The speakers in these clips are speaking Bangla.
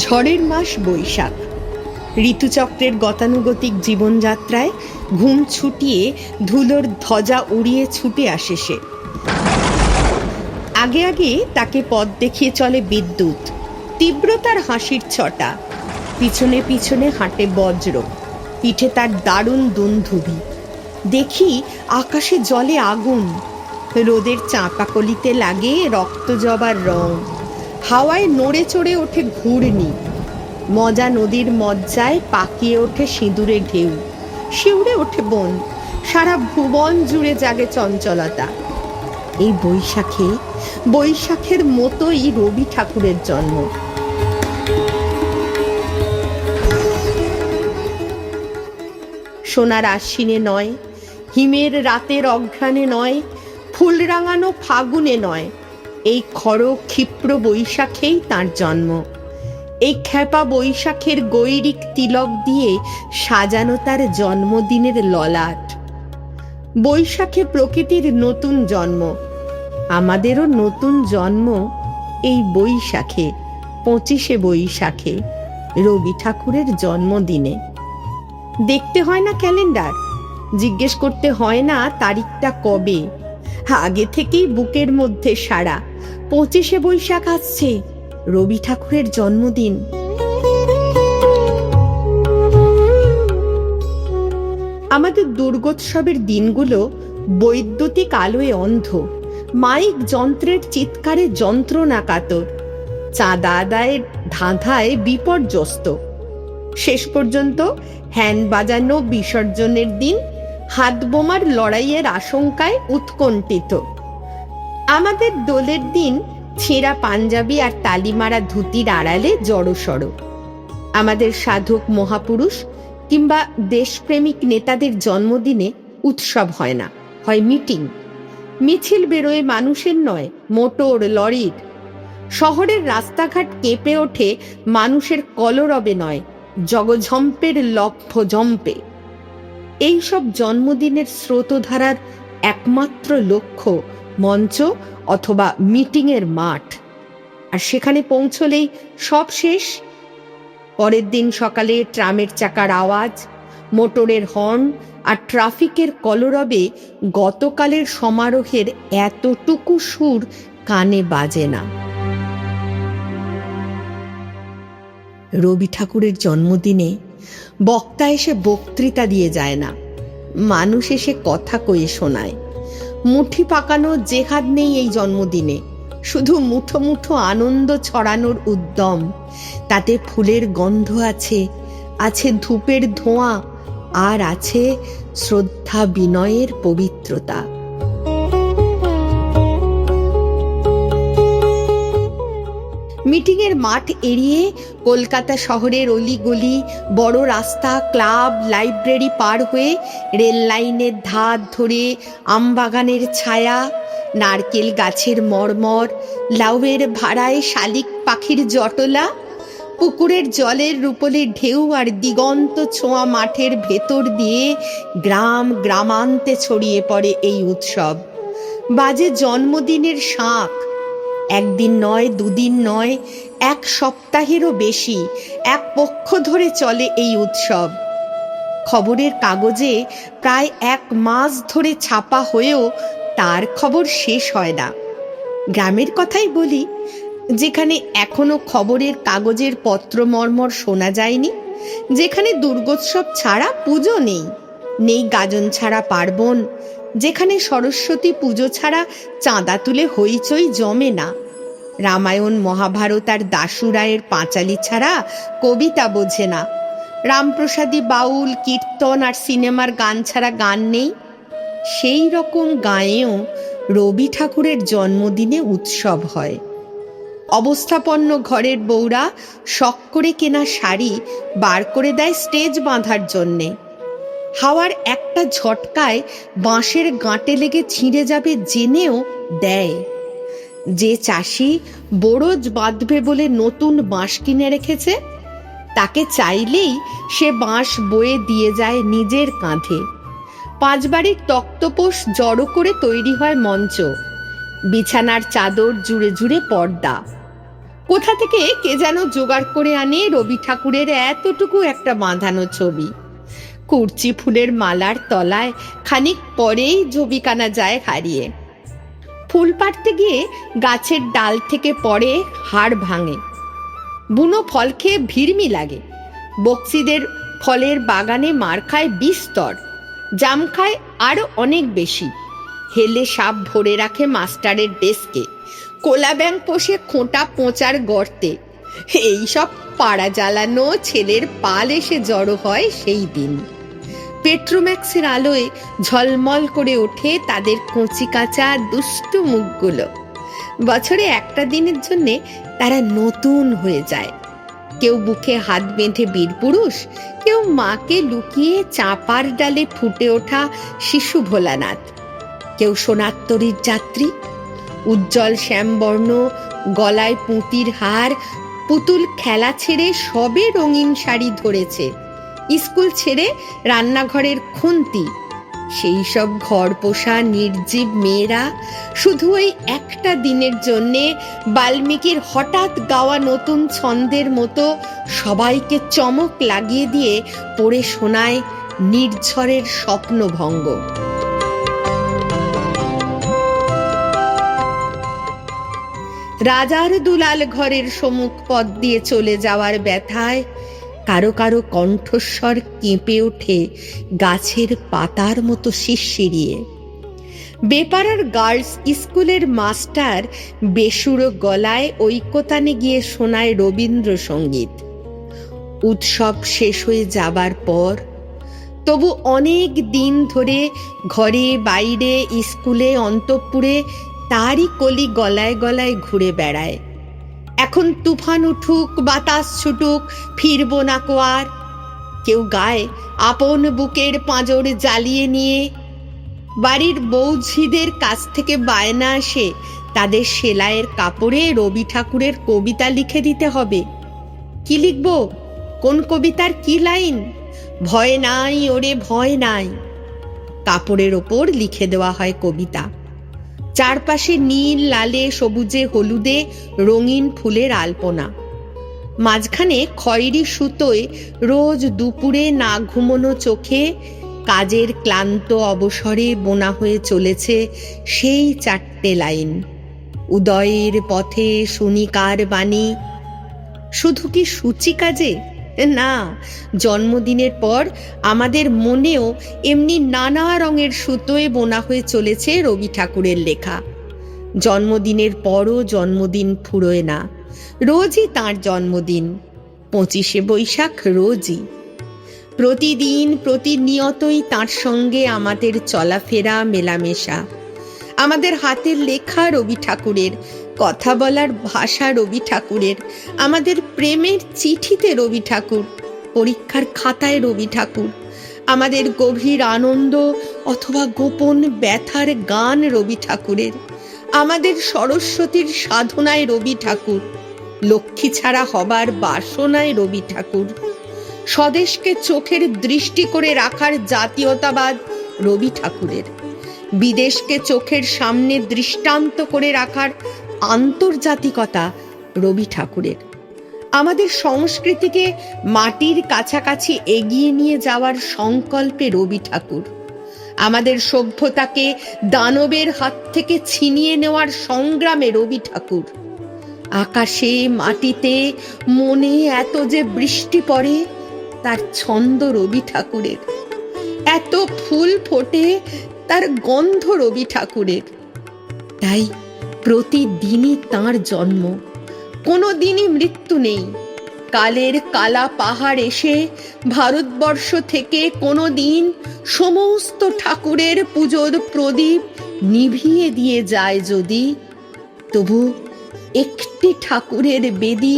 ঝড়ের মাস বৈশাখ। ঋতুচক্রের গতানুগতিক জীবনযাত্রায় ঘুম ছুটিয়ে ধুলোর ধ্বজা উড়িয়ে ছুটে আসে সে। আগে আগে তাকে পথ দেখিয়ে চলে বিদ্যুৎ, তীব্রতার হাসির ছটা। পিছনে পিছনে হাঁটে বজ্র, পিঠে তার দারুণ দুন্ধুভি। দেখি আকাশে জলে আগুন, রোদের চাঁপাকলিতে লাগে রক্ত জবার রং। হাওয়ায় নড়ে চড়ে ওঠে ঘূর্ণি, মজা নদীর মজ্জায় পাকিয়ে ওঠে সিঁদুরে ঢেউ। শিউরে ওঠে বন, সারা ভুবন জুড়ে জাগে চঞ্চলতা। এই বৈশাখের মতোই রবি ঠাকুরের জন্ম। সোনার আশ্বিনে নয়, হিমের রাতের অঘ্রাণে নয়, ফুল রাঙানো ফাগুনে নয়, এই খর ক্ষিপ্র বৈশাখেই তাঁর জন্ম। এই খ্যাপা বৈশাখের গৈরিক তিলক দিয়ে সাজানো তার জন্মদিনের ললাট। বৈশাখে প্রকৃতির নতুন জন্ম, আমাদেরও নতুন জন্ম এই বৈশাখে, 25শে বৈশাখে, রবি ঠাকুরের জন্মদিনে। দেখতে হয় না ক্যালেন্ডার, জিজ্ঞেস করতে হয় না তারিখটা কবে। আগে থেকেই বুকের মধ্যে সাড়া, 25শে বৈশাখ আসছে, রবি ঠাকুরের জন্মদিন। আমাদের দুর্গোৎসবের দিনগুলো বৈদ্যুতিক আলোয় অন্ধ, মাইক যন্ত্রের চিৎকারে যন্ত্রণা কাতর, চাঁদা আদায়ের ধাঁধায় বিপর্যস্ত। শেষ পর্যন্ত হ্যান্ড বাজানো বিসর্জনের দিন হাত বোমার লড়াইয়ের আশঙ্কায় উৎকণ্ঠিত। আমাদের দোলের দিন ছেঁড়া পাঞ্জাবি আর তালিমারা ধুতির আড়ালে জড়সড়। আমাদের সাধক মহাপুরুষ কিংবা দেশপ্রেমিক নেতাদের জন্মদিনে উৎসব হয় না, হয় মিটিং। মিছিল বেরোয় মানুষের নয়, মোটর লরির। শহরের রাস্তাঘাট কেঁপে ওঠে মানুষের কলরবে নয়, জগঝম্পের লম্ফঝম্পে। এইসব জন্মদিনের স্রোতধারার একমাত্র লক্ষ্য মঞ্চ অথবা মিটিংয়ের মাঠ। আর সেখানে পৌঁছলেই সব শেষ। পরের দিন সকালে ট্রামের চাকার আওয়াজ, মোটরের হর্ন আর ট্রাফিকের কলরবে গতকালের সমারোহের এতটুকু সুর কানে বাজে না। রবি ঠাকুরের জন্মদিনে বক্তা এসে বক্তৃতা দিয়ে যায় না, মানুষ এসে কথা কয়ে শোনায়। মুঠি পাকানো জেহাদ নেই এই জন্মদিনে, শুধু মুঠো মুঠো আনন্দ ছড়ানোর উদ্যম। তাতে ফুলের গন্ধ আছে, আছে ধূপের ধোঁয়া, আর আছে শ্রদ্ধা বিনয়ের পবিত্রতা। মিটিংয়ের মাঠ এড়িয়ে কলকাতা শহরের অলিগলি, বড় রাস্তা, ক্লাব, লাইব্রেরি পার হয়ে রেল লাইনের ধার ধরে আমবাগানের ছায়া, নারকেল গাছের মর্মর, লাউয়ের ভাড়ায় শালিক পাখির জটলা, পুকুরের জলের রূপলে ঢেউ আর দিগন্ত ছোঁয়া মাঠের ভেতর দিয়ে গ্রামান্তে ছড়িয়ে পড়ে এই উৎসব। বাজে জন্মদিনের শাঁখ। একদিন নয়, দুদিন নয়, এক সপ্তাহেরও বেশি, এক পক্ষ ধরে চলে এই উৎসব। খবরের কাগজে প্রায় 1 মাস ধরে ছাপা হয়েও তার খবর শেষ হয় না। গ্রামের কথাই বলি, যেখানে এখনো খবরের কাগজের পত্রমর্মর শোনা যায়নি, যেখানে দুর্গোৎসব ছাড়া পুজো নেই, নেই গাজন ছাড়া পার্বণ, যেখানে সরস্বতী পুজো ছাড়া চাঁদা তুলে হইচই জমে না, রামায়ণ মহাভারত আর দাশু রায়ের পাঁচালী ছাড়া কবিতা বোঝে না, রামপ্রসাদী বাউল, কীর্তন আর সিনেমার গান ছাড়া গান নেই, সেই রকম গাঁয়েও রবি ঠাকুরের জন্মদিনে উৎসব হয়। অবস্থাপন্ন ঘরের বউরা শখ করে কেনা শাড়ি বার করে দেয় স্টেজ বাঁধার জন্যে। হাওয়ার একটা ঝটকায় বাঁশের গাঁটে লেগে ছিঁড়ে যাবে জেনেও দেয়। যে চাষি বরজ বাঁধবে বলে নতুন বাঁশ কিনে রেখেছে, তাকে চাইলেই সে বাঁশ বয়ে দিয়ে যায় নিজের কাঁধে। 5 বাড়ির তক্তপোষ জড়ো করে তৈরি হয় মঞ্চ, বিছানার চাদর জুড়ে জুড়ে পর্দা। কোথা থেকে কে যেন জোগাড় করে আনে রবি ঠাকুরের এতটুকু একটা বাঁধানো ছবি। কুরচি ফুলের মালার তলায় খানিক পরেই জবিকানা যায় হারিয়ে। ফুল পাড়তে গিয়ে গাছের ডাল থেকে পড়ে, হাড় ভাঙে। বুনো ফল খেয়ে ভিড়মি লাগে। বক্সিদের ফলের বাগানে মার খায় বিস্তর, জাম খায় আরো অনেক বেশি। হেলে সাপ ভরে রাখে মাস্টারের ডেস্কে, কোলা ব্যাং পোষে খোঁটা পোঁচার গর্তে। এইসব পাড়া জ্বালানো ছেলের পাল এসে জড়ো হয় সেই দিন। পেট্রোম্যাক্সের আলোয় ঝলমল করে ওঠে তাদের কচি কাঁচা দুষ্টু মুখগুলো। বছরে একটা দিনের জন্যে তারা নতুন হয়ে যায়। কেউ বুকে হাত বেঁধে বীরপুরুষ, কেউ মাকে লুকিয়ে চাঁপার ডালে ফুটে ওঠা শিশু ভোলানাথ, কেউ সোনাত্তরীর যাত্রী। উজ্জ্বল শ্যামবর্ণ গলায় পুঁতির হার, পুতুল খেলা ছেড়ে সবে রঙিন শাড়ি ধরেছে। স্কুল ছেড়ে রান্নাঘরের খুন্তি। সেই সব ঘর পোষা নির্জীব মেয়েরা শুধু ওই একটা দিনের জন্যে বাল্মীকির হঠাৎ গাওয়া নতুন ছন্দের মতো সবাইকে চমক লাগিয়ে দিয়ে পড়ে শোনায় নির্ঝরের স্বপ্নভঙ্গ। রাজার দুলাল ঘরের সম্মুখ পথ দিয়ে চলে যাওয়ার ব্যথায় কারো কারো কণ্ঠস্বর কেঁপে ওঠে গাছের পাতার মতো শিরশিরিয়ে। বেপাড়ার গার্লস স্কুলের মাস্টার বেসুরো গলায় ঐকতানে গিয়ে শোনায় রবীন্দ্রসঙ্গীত। উৎসব শেষ হয়ে যাবার পর তবু অনেক দিন ধরে ঘরে বাইরে স্কুলে অন্তঃপুরে তারই কলি গলায় গলায় ঘুরে বেড়ায়। এখন তুফান উঠুক বাতাস ছুটুক ফিরবো না কো আর। কেউ গায় আপন বুকের পাঁজর জ্বালিয়ে নিয়ে। বাড়ির বৌঝিদের কাছ থেকে বায়না আসে তাদের সেলাইয়ের কাপড়ে রবি ঠাকুরের কবিতা লিখে দিতে হবে। কি লিখবো? কোন কবিতার কি লাইন? ভয় নাই ওরে ভয় নাই। কাপড়ের ওপর লিখে দেওয়া হয় কবিতা। চারপাশে নীল লালে সবুজে হলুদে রঙিন ফুলের আলপনা। মাঝখানে খয়েরি সুতোয় রোজ দুপুরে না ঘুমোনো চোখে কাজের ক্লান্ত অবসরে বোনা হয়ে চলেছে সেই 4টে লাইন। উদয়ের পথে শুনিকার বাণী। শুধু কি সূচি কাজে? না, জন্মদিনের পর আমাদের মনেও এমনি নানা রঙের সুতোয় বোনা হয়ে চলেছে রবি ঠাকুরের লেখা। জন্মদিনের পরও জন্মদিন ফুরোয় না। রোজই তাঁর জন্মদিন, 25শে বৈশাখ রোজই। প্রতিদিন প্রতিনিয়তই তাঁর সঙ্গে আমাদের চলাফেরা মেলামেশা। আমাদের হাতের লেখা রবি ঠাকুরের, কথা বলার ভাষা রবি ঠাকুরের, আমাদের প্রেমের চিঠিতে রবি ঠাকুর, পরীক্ষার খাতায় রবি ঠাকুর, আমাদের গভীর আনন্দ অথবা গোপন ব্যথার গান রবি ঠাকুরের, আমাদের সরস্বতীর সাধনায় রবি ঠাকুর, লক্ষ্মী ছাড়া হবার বাসনায় রবি ঠাকুর, স্বদেশকে চোখের দৃষ্টি করে রাখার জাতীয়তাবাদ রবি ঠাকুরের, বিদেশকে চোখের সামনে দৃষ্টান্ত করে রাখার আন্তর্জাতিকতা রবি ঠাকুরের, আমাদের সংস্কৃতিকে মাটির কাছাকাছি এগিয়ে নিয়ে যাওয়ার সংকল্পে রবি ঠাকুর, আমাদের সভ্যতাকে দানবের হাত থেকে ছিনিয়ে নেওয়ার সংগ্রামে রবি ঠাকুর। আকাশে মাটিতে মনে এত যে বৃষ্টি পড়ে তার ছন্দ রবি ঠাকুরের, এত ফুল ফোটে তার গন্ধ রবি ঠাকুরের। তাই প্রতিদিনই তাঁর জন্ম, কোনো দিনই মৃত্যু নেই। কালের কালা পাহাড় এসে ভারতবর্ষ থেকে কোনো দিন সমস্ত ঠাকুরের পুজোর প্রদীপ নিভিয়ে দিয়ে যায় যদি, তবু একটি ঠাকুরের বেদি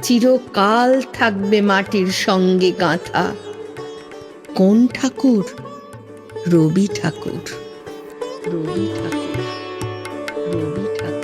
চিরকাল থাকবে মাটির সঙ্গে গাঁথা। কোন ঠাকুর? রবি ঠাকুর, রবি ঠাকুর, রবি ঠাকুর।